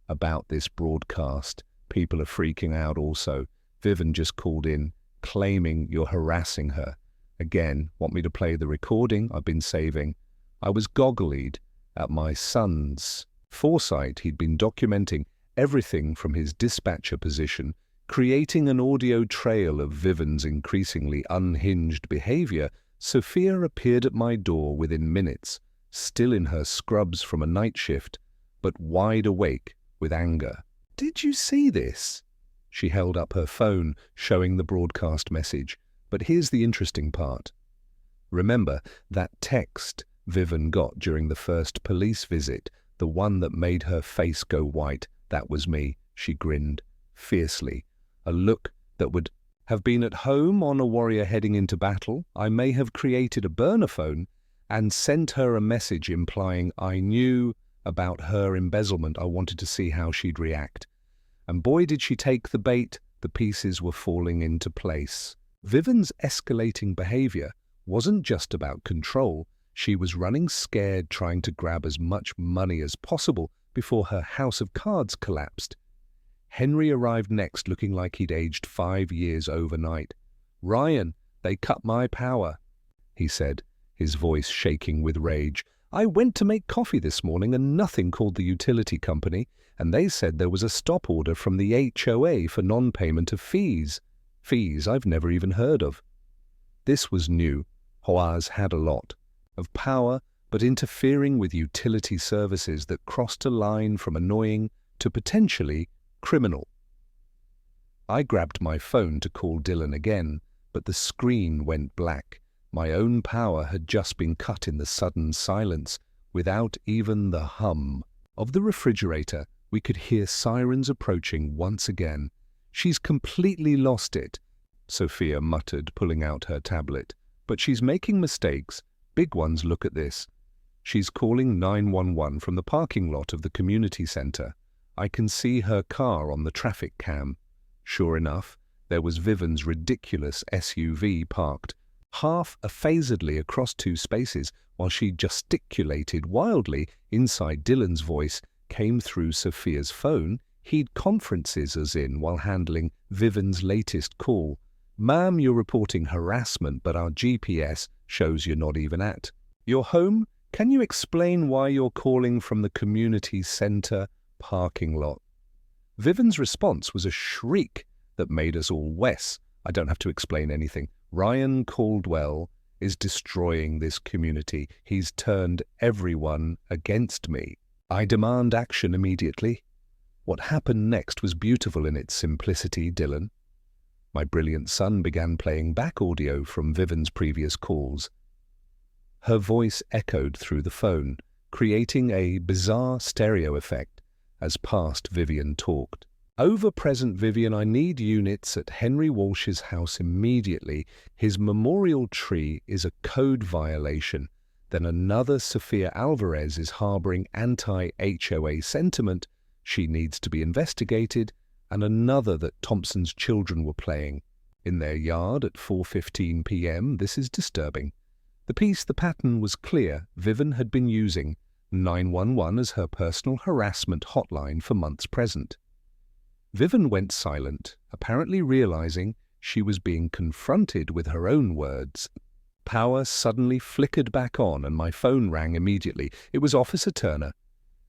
Speaker 1: about this broadcast. People are freaking out also. Vivian just called in, claiming you're harassing her. Again, want me to play the recording I've been saving?" I was goggle-eyed at my son's foresight. He'd been documenting everything from his dispatcher position, creating an audio trail of Vivian's increasingly unhinged behavior. Sophia appeared at my door within minutes, still in her scrubs from a night shift, but wide awake with anger. "Did you see this?" She held up her phone, showing the broadcast message. But here's the interesting part. Remember that text Vivian got during the first police visit, the one that made her face go white? That was me. She grinned fiercely, a look that would have been at home on a warrior heading into battle. I may have created a burner phone and sent her a message implying I knew about her embezzlement. I wanted to see how she'd react. And boy, did she take the bait. The pieces were falling into place. Vivian's escalating behavior wasn't just about control. She was running scared, trying to grab as much money as possible before her house of cards collapsed. Henry arrived next, looking like he'd aged 5 years overnight. "Ryan, They cut my power, he said, his voice shaking with rage. I went to make coffee this morning and nothing called the utility company, and they said there was a stop order from the HOA for non-payment of fees. Fees I've never even heard of. This was new. HOAs had a lot of power, but interfering with utility services that crossed a line from annoying to potentially criminal. I grabbed my phone to call Dylan again, but the screen went black. My own power had just been cut in the sudden silence. Without even the hum of the refrigerator, we could hear sirens approaching once again. She's completely lost it, Sophia muttered, pulling out her tablet. But she's making mistakes. Big ones, look at this. She's calling 911 from the parking lot of the community center. I can see her car on the traffic cam. Sure enough, there was Vivian's ridiculous SUV parked half-aphazedly across two spaces while she gesticulated wildly. Inside, Dylan's voice came through Sophia's phone. He'd conferences us in while handling Vivian's latest call. Ma'am, you're reporting harassment, but our GPS shows you're not even at your home. Can you explain why you're calling from the community center parking lot? Vivian's response was a shriek that made us all wince. I don't have to explain anything. Ryan Caldwell is destroying this community. He's turned everyone against me. I demand action immediately. What happened next was beautiful in its simplicity, Dylan. My brilliant son began playing back audio from Vivian's previous calls. Her voice echoed through the phone, creating a bizarre stereo effect as past Vivian talked. Over present Vivian, I need units at Henry Walsh's house immediately. His memorial tree is a code violation. Then another Sophia Alvarez is harboring anti-HOA sentiment. She needs to be investigated. And another that Thompson's children were playing in their yard at 4:15 p.m. This is disturbing. The pattern was clear. Vivian had been using 911 as her personal harassment hotline for months present. Vivian went silent, apparently realizing she was being confronted with her own words. Power suddenly flickered back on and my phone rang immediately. It was Officer Turner,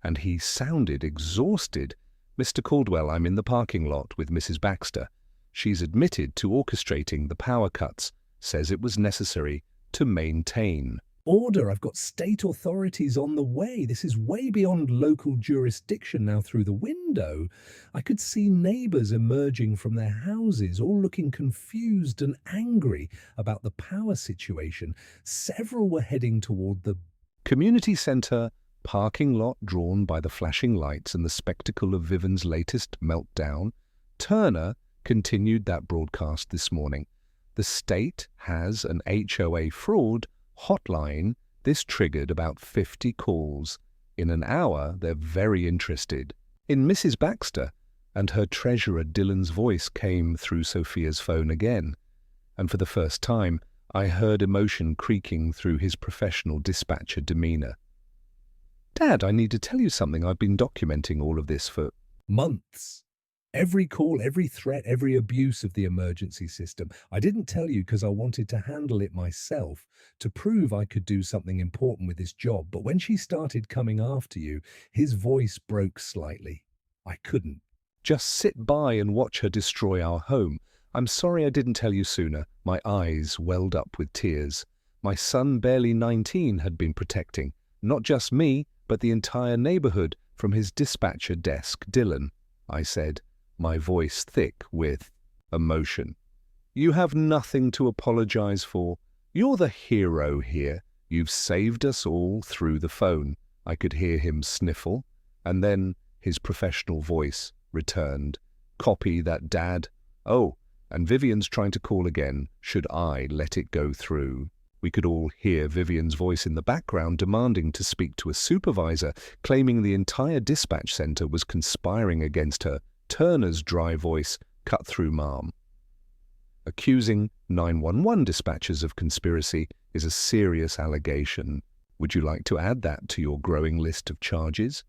Speaker 1: and he sounded exhausted. Mr. Caldwell, I'm in the parking lot with Mrs. Baxter. She's admitted to orchestrating the power cuts, says it was necessary to maintain
Speaker 2: Order, I've got state authorities on the way. This is way beyond local jurisdiction now. Through the window, I could see neighbors emerging from their houses, all looking confused and angry about the power situation. Several were heading toward the
Speaker 1: community center parking lot, drawn by the flashing lights and the spectacle of Vivian's latest meltdown. Turner continued that broadcast this morning. The state has an HOA fraud hotline. This triggered about 50 calls. In an hour, they're very interested in Mrs. Baxter, and her treasurer Dylan's voice came through Sophia's phone again. And for the first time, I heard emotion creaking through his professional dispatcher demeanor. Dad, I need to tell you something. I've been documenting all of this for
Speaker 2: months. Every call, every threat, every abuse of the emergency system. I didn't tell you because I wanted to handle it myself, to prove I could do something important with this job. But when she started coming after you, his voice broke slightly. I couldn't
Speaker 1: just sit by and watch her destroy our home. I'm sorry I didn't tell you sooner. My eyes welled up with tears. My son, barely 19, had been protecting not just me, but the entire neighborhood from his dispatcher desk. Dylan, I said, my voice thick with emotion. You have nothing to apologize for. You're the hero here. You've saved us all through the phone. I could hear him sniffle, and then his professional voice returned. Copy that, Dad. Oh, and Vivian's trying to call again. Should I let it go through? We could all hear Vivian's voice in the background demanding to speak to a supervisor, claiming the entire dispatch center was conspiring against her. Turner's dry voice cut through Mom. Accusing 911 dispatchers of conspiracy is a serious allegation. Would you like to add that to your growing list of charges?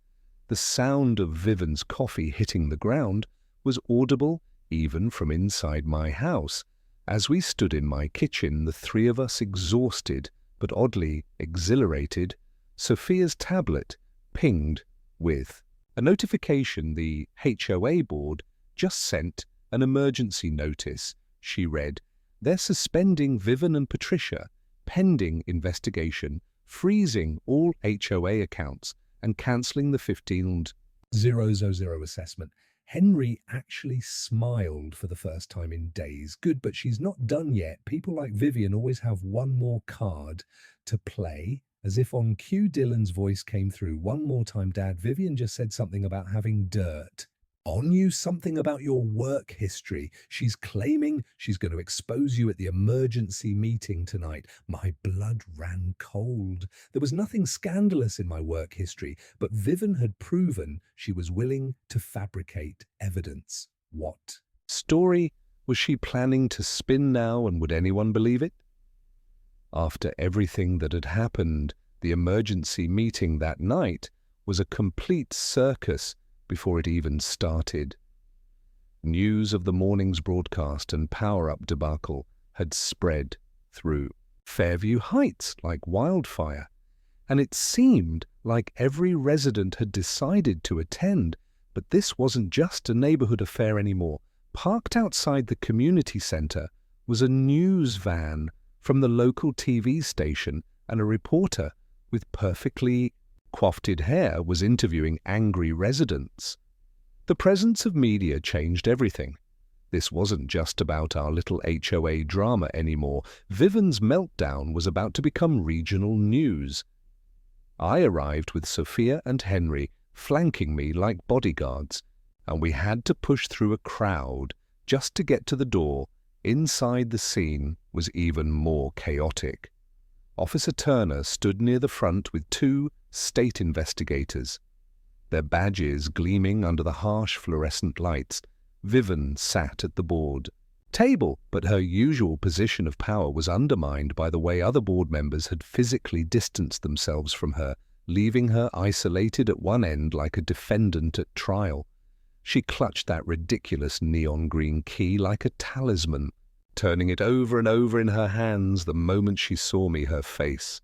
Speaker 1: The sound of Vivian's coffee hitting the ground was audible even from inside my house, As we stood in my kitchen, the three of us exhausted but oddly exhilarated, Sophia's tablet pinged with a notification. The HOA board just sent an emergency notice. She read, "They're suspending Vivian and Patricia, pending investigation, freezing all HOA accounts, and cancelling the 15,000
Speaker 2: assessment." Henry actually smiled for the first time in days. Good, but she's not done yet. People like Vivian always have one more card to play. As if on cue, Dylan's voice came through. "One more time, Dad. Vivian just said something about having dirt on you, something about your work history. She's claiming she's going to expose you at the emergency meeting tonight." My blood ran cold. There was nothing scandalous in my work history, but Vivian had proven she was willing to fabricate evidence. What
Speaker 1: story was she planning to spin now, and would anyone believe it? After everything that had happened, the emergency meeting that night was a complete circus before it even started. News of the morning's broadcast and power-up debacle had spread through Fairview Heights like wildfire, and it seemed like every resident had decided to attend. But this wasn't just a neighborhood affair anymore. Parked outside the community center was a news van from the local TV station, and a reporter with perfectly coiffed hair was interviewing angry residents. The presence of media changed everything. This wasn't just about our little HOA drama anymore. Vivian's meltdown was about to become regional news. I arrived with Sophia and Henry flanking me like bodyguards, and we had to push through a crowd just to get to the door. Inside, the scene was even more chaotic. Officer Turner stood near the front with two state investigators, their badges gleaming under the harsh fluorescent lights. Vivian sat at the board table, but her usual position of power was undermined by the way other board members had physically distanced themselves from her, leaving her isolated at one end like a defendant at trial. She clutched that ridiculous neon green key like a talisman, turning it over and over in her hands the moment she saw me. Her face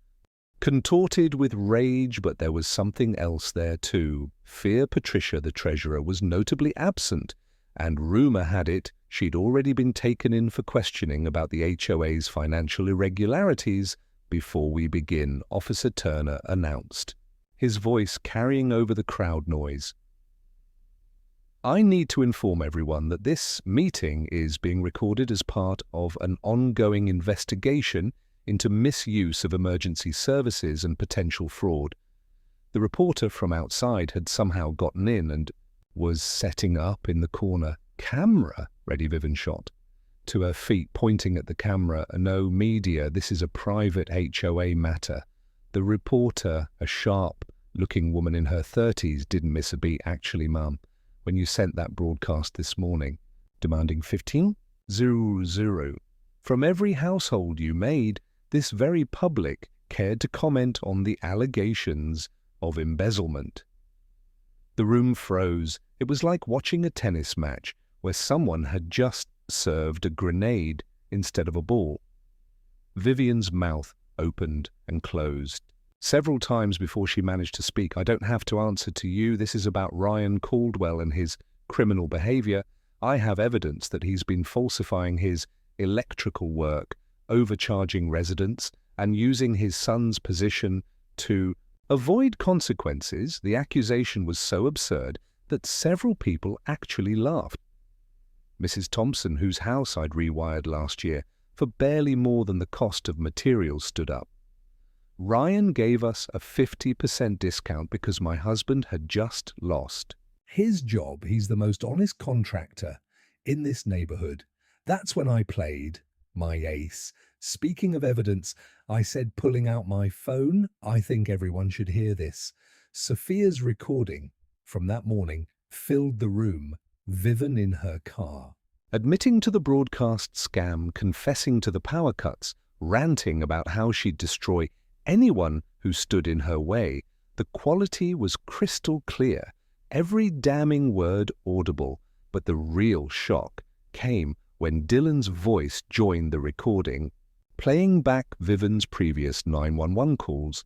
Speaker 1: contorted with rage, but there was something else there too. Fear. Patricia, the treasurer, was notably absent, and rumor had it she'd already been taken in for questioning about the HOA's financial irregularities. "Before we begin," Officer Turner announced, his voice carrying over the crowd noise, "I need to inform everyone that this meeting is being recorded as part of an ongoing investigation into misuse of emergency services and potential fraud. The reporter from outside had somehow gotten in and was setting up in the corner. Camera ready," Vivian shot to her feet, pointing at the camera. "No media, this is a private HOA matter." The reporter, a sharp-looking woman in her 30s, didn't miss a beat. "Actually, Mum, when you sent that broadcast this morning, demanding 15,000 from every household you made, this very public cared to comment on the allegations of embezzlement." The room froze. It was like watching a tennis match where someone had just served a grenade instead of a ball. Vivian's mouth opened and closed several times before she managed to speak. "I don't have to answer to you. This is about Ryan Caldwell and his criminal behavior. I have evidence that he's been falsifying his electrical work, overcharging residents, and using his son's position to avoid consequences." The accusation was so absurd that several people actually laughed. Mrs. Thompson, whose house I'd rewired last year for barely more than the cost of materials, stood up. "Ryan gave us a 50% discount because my husband had just lost
Speaker 2: his job. He's the most honest contractor in this neighborhood. That's when I played my ace." Speaking of evidence, I said, pulling out my phone, "I think everyone should hear this." Sophia's recording from that morning filled the room. Vivian in her car,
Speaker 1: admitting to the broadcast scam, confessing to the power cuts, ranting about how she'd destroy anyone who stood in her way. The quality was crystal clear, every damning word audible, but the real shock came when Dylan's voice joined the recording, playing back Vivian's previous 911 calls.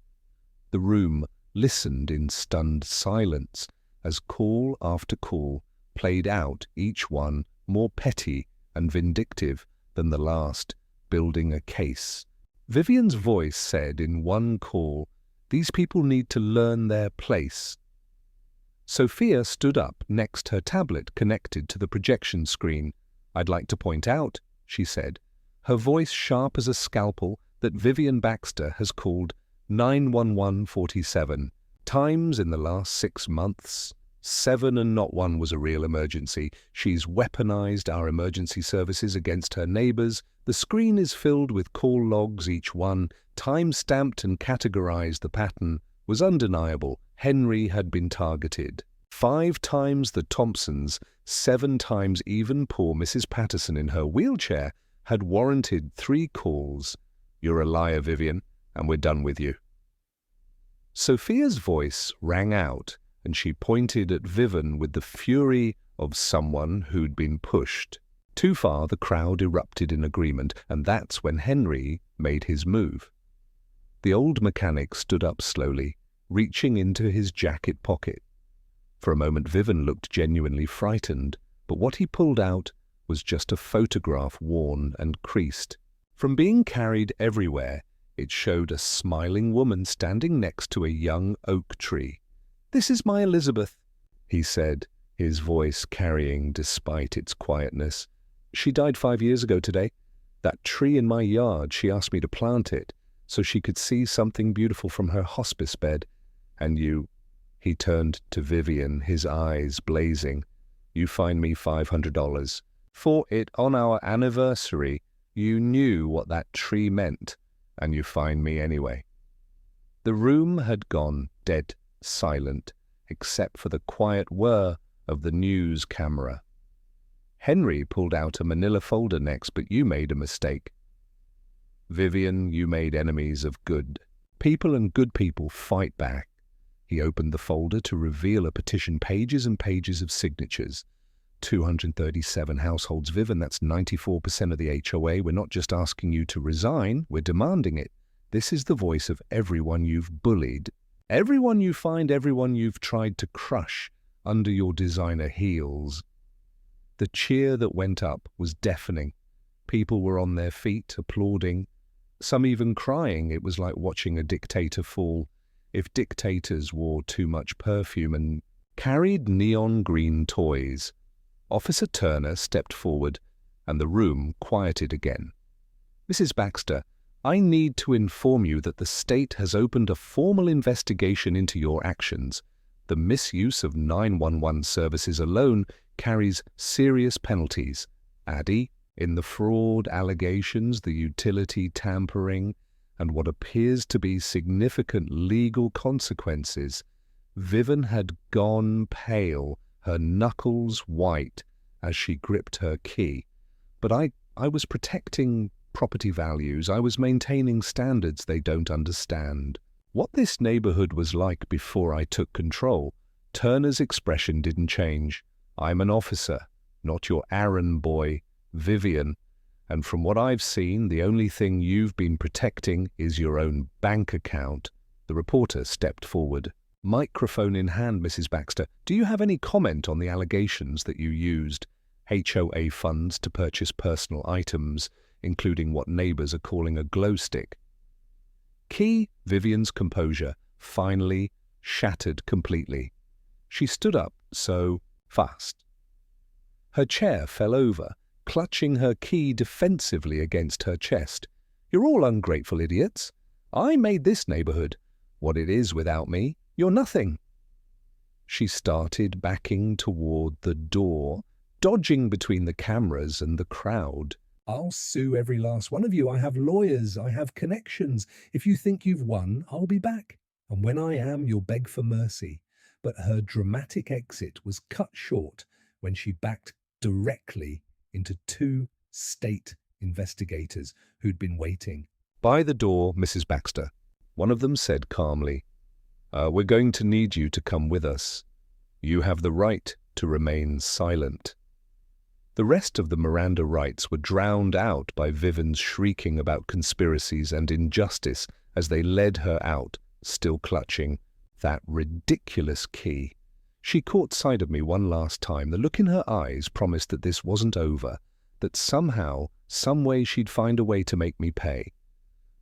Speaker 1: The room listened in stunned silence as call after call played out, each one more petty and vindictive than the last, building a case. Vivian's voice said in one call, "These people need to learn their place." Sophia stood up next her tablet connected to the projection screen. "I'd like to point out," she said, her voice sharp as a scalpel, that Vivian Baxter has called 911-47 times in the last 6 months. 7 and not one was a real emergency. She's weaponized our emergency services against her neighbors. The screen is filled with call logs, each one time-stamped and categorized. The pattern was undeniable. Henry had been targeted. 5 times the Thompsons, 7 times even poor Mrs. Patterson in her wheelchair had warranted 3 calls. "You're a liar, Vivian, and we're done with you." Sophia's voice rang out, and she pointed at Vivian with the fury of someone who'd been pushed. Too far. The crowd erupted in agreement, and that's when Henry made his move. The old mechanic stood up slowly, reaching into his jacket pocket. For a moment Vivian looked genuinely frightened, but what he pulled out was just a photograph, worn and creased. From being carried everywhere, it showed a smiling woman standing next to a young oak tree. "This is my Elizabeth," he said, his voice carrying despite its quietness. "She died 5 years ago today. That tree in my yard, she asked me to plant it so she could see something beautiful from her hospice bed. And you," he turned to Vivian, his eyes blazing, "you fined me $500 for it on our anniversary. You knew what that tree meant, and you fined me anyway." The room had gone dead silent, except for the quiet whir of the news camera. Henry pulled out a manila folder next, "But you made a mistake. Vivian, you made enemies of good people, and good people fight back." He opened the folder to reveal a petition, pages and pages of signatures. 237 households, Vivian, that's 94% of the HOA. "We're not just asking you to resign, we're demanding it. This is the voice of everyone you've bullied, everyone you find, everyone you've tried to crush under your designer heels." The cheer that went up was deafening. People were on their feet, applauding, some even crying. It was like watching a dictator fall. If dictators wore too much perfume and carried neon green toys. Officer Turner stepped forward, and the room quieted again. "Mrs. Baxter, I need to inform you that the state has opened a formal investigation into your actions. The misuse of 911 services alone carries serious penalties. Addie, in the fraud allegations, the utility tampering, and what appears to be significant legal consequences." Vivian had gone pale, her knuckles white, as she gripped her key. "But I was protecting property values. I was maintaining standards they don't understand. What this neighborhood was like before I took control." Turner's expression didn't change. "I'm an officer, not your errand boy, Vivian. And from what I've seen, the only thing you've been protecting is your own bank account." The reporter stepped forward, microphone in hand. "Mrs. Baxter, do you have any comment on the allegations that you used HOA funds to purchase personal items, including what neighbors are calling a glow stick?" Vivian's composure finally shattered completely. She stood up so fast. Her chair fell over, clutching her key defensively against her chest. "You're all ungrateful idiots. I made this neighborhood what it is without me. You're nothing." She started backing toward the door, dodging between the cameras and the crowd.
Speaker 2: "I'll sue every last one of you. I have lawyers. I have connections. If you think you've won, I'll be back. And when I am, you'll beg for mercy." But her dramatic exit was cut short when she backed directly into 2 state investigators who'd been waiting.
Speaker 1: "By the door, Mrs. Baxter," one of them said calmly. "We're going to need you to come with us. You have the right to remain silent." The rest of the Miranda rights were drowned out by Vivian's shrieking about conspiracies and injustice as they led her out, still clutching that ridiculous key. She caught sight of me one last time. The look in her eyes promised that this wasn't over, that somehow, some way she'd find a way to make me pay.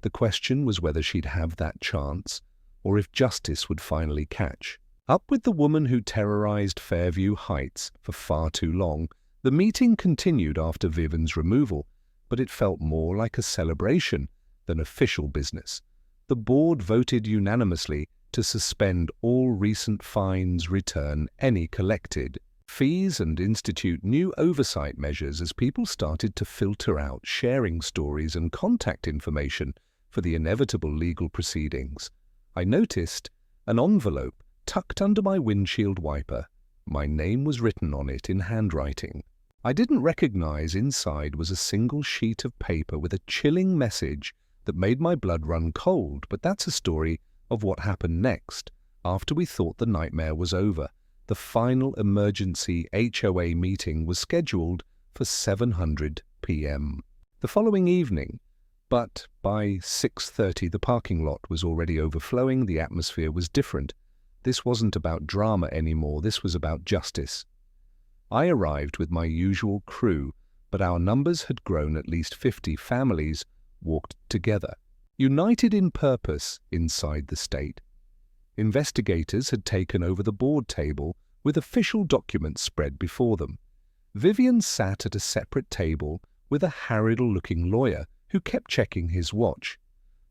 Speaker 1: The question was whether she'd have that chance, or if justice would finally catch. Up with the woman who terrorized Fairview Heights for far too long. The meeting continued after Vivian's removal, but it felt more like a celebration than official business. The board voted unanimously to suspend all recent fines, return any collected fees, and institute new oversight measures as people started to filter out sharing stories and contact information for the inevitable legal proceedings. I noticed an envelope tucked under my windshield wiper. My name was written on it in handwriting. I didn't recognize inside was a single sheet of paper with a chilling message that made my blood run cold, but that's a story of what happened next, after we thought the nightmare was over. The final emergency HOA meeting was scheduled for 7:00 p.m. the following evening, but by 6:30 the parking lot was already overflowing. The atmosphere was different. This wasn't about drama anymore, this was about justice. I arrived with my usual crew, but our numbers had grown. At least 50 families walked together, united in purpose inside the state. Investigators had taken over the board table with official documents spread before them. Vivian sat at a separate table with a harried-looking lawyer who kept checking his watch.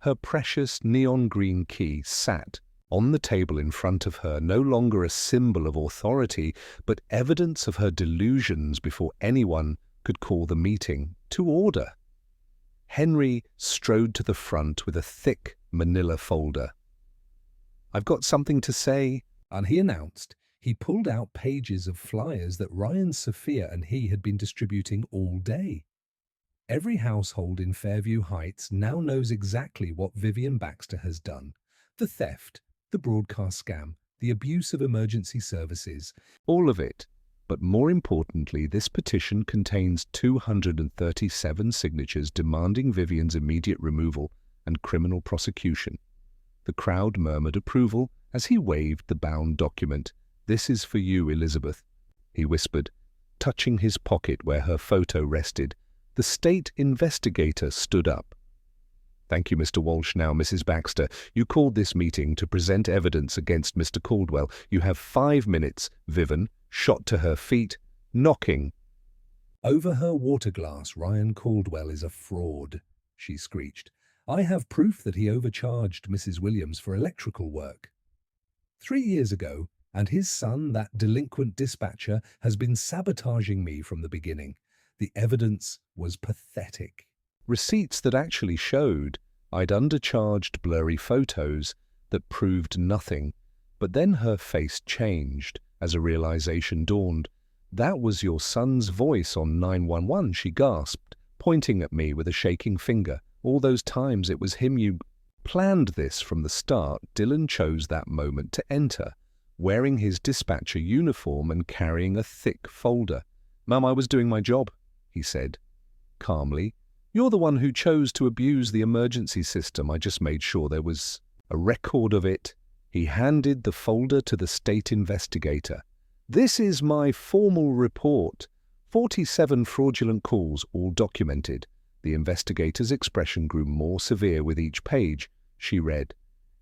Speaker 1: Her precious neon green key sat on the table in front of her, no longer a symbol of authority, but evidence of her delusions before anyone could call the meeting to order. Henry strode to the front with a thick manila folder. "I've got something to say,"
Speaker 2: And he announced. He pulled out pages of flyers that Ryan, Sophia, and he had been distributing all day. Every household in Fairview Heights now knows exactly what Vivian Baxter has done. The theft, the broadcast scam, the abuse of emergency services.
Speaker 1: all of it. But more importantly, this petition contains 237 signatures demanding Vivian's immediate removal and criminal prosecution. The crowd murmured approval as he waved the bound document. "This is for you, Elizabeth," he whispered, touching his pocket where her photo rested. The state investigator stood up. "Thank you, Mr. Walsh. Now, Mrs. Baxter, you called this meeting to present evidence against Mr. Caldwell. You have 5 minutes." Vivian shot to her feet, knocking
Speaker 2: Over her water glass, "Ryan Caldwell is a fraud," she screeched. "I have proof that he overcharged Mrs. Williams for electrical work 3 years ago, and his son, that delinquent dispatcher, has been sabotaging me from the beginning." The evidence was pathetic.
Speaker 1: receipts that actually showed I'd undercharged, blurry photos that proved nothing. But then her face changed as a realization dawned. "That was your son's voice on 911, she gasped, pointing at me with a shaking finger. "All those times it was him. You planned this from the start." Dylan chose that moment to enter, wearing his dispatcher uniform and carrying a thick folder. "Mum, I was doing my job," he said calmly. "You're the one who chose to abuse the emergency system. I just made sure there was a record of it." He handed the folder to the state investigator. "This is my formal report. 47 fraudulent calls, all documented." The investigator's expression grew more severe with each page. She read,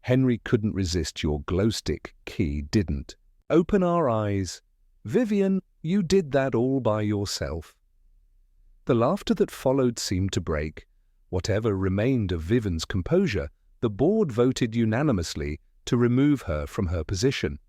Speaker 1: "Henry couldn't resist your glow stick. Key didn't open our eyes. Vivian, you did that all by yourself." The laughter that followed seemed to break whatever remained of Vivian's composure. The board voted unanimously to remove her from her position.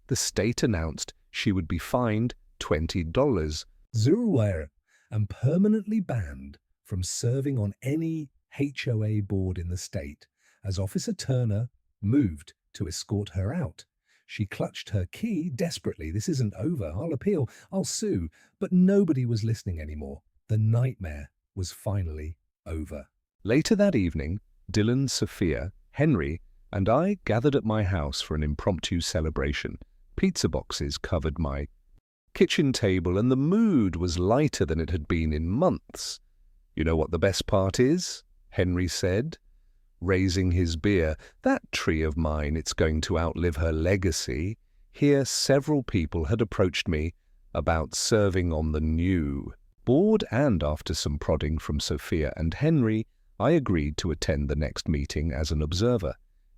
Speaker 1: The state announced she would be fined $20
Speaker 2: Zero, and permanently banned from serving on any HOA board in the state, as Officer Turner moved to escort her out. She clutched her key desperately. "This isn't over. I'll appeal. I'll sue." But nobody was listening anymore. The nightmare was finally over.
Speaker 1: Later that evening, Dylan, Sophia, Henry, and I gathered at my house for an impromptu celebration. Pizza boxes covered my kitchen table, and the mood was lighter than it had been in months. "You know what the best part is?" Henry said, raising his beer. "That tree of mine, it's going to outlive her legacy." Here several people had approached me about serving on the new board, and after some prodding from Sophia and Henry, I agreed to attend the next meeting as an observer.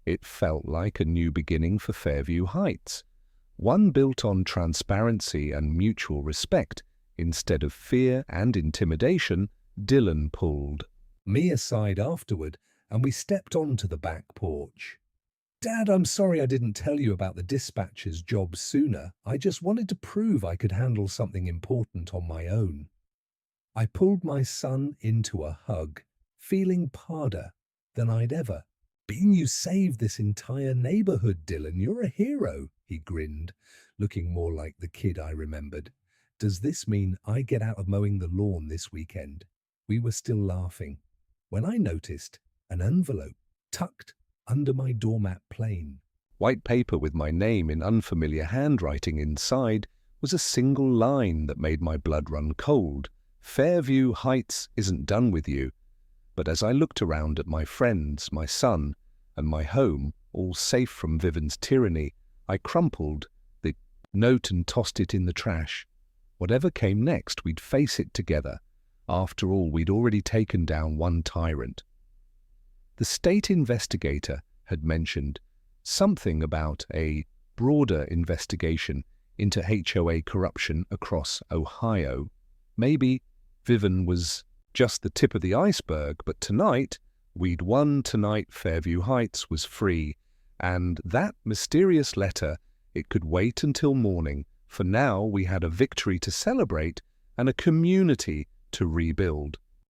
Speaker 1: It felt like a new beginning for Fairview Heights, one built on transparency and mutual respect. Instead of fear and intimidation, Dylan pulled
Speaker 2: me aside afterward, and we stepped onto the back porch. "Dad, I'm sorry I didn't tell you about the dispatcher's job sooner. I just wanted to prove I could handle something important on my own." I pulled my son into a hug, feeling parder than I'd ever been. "You saved this entire neighborhood, Dylan. You're a hero," he grinned, looking more like the kid I remembered. "Does this mean I get out of mowing the lawn this weekend?" We were still laughing when I noticed an envelope tucked under my doormat plane.
Speaker 1: white paper with my name in unfamiliar handwriting inside was a single line that made my blood run cold. "Fairview Heights isn't done with you." But as I looked around at my friends, my son, and my home, all safe from Vivian's tyranny, I crumpled the note and tossed it in the trash. Whatever came next, we'd face it together. After all, we'd already taken down one tyrant. The state investigator had mentioned something about a broader investigation into HOA corruption across Ohio. Maybe Vivian was just the tip of the iceberg, but tonight, we'd won. Tonight, Fairview Heights was free. And that mysterious letter, it could wait until morning. For now, we had a victory to celebrate and a community to rebuild.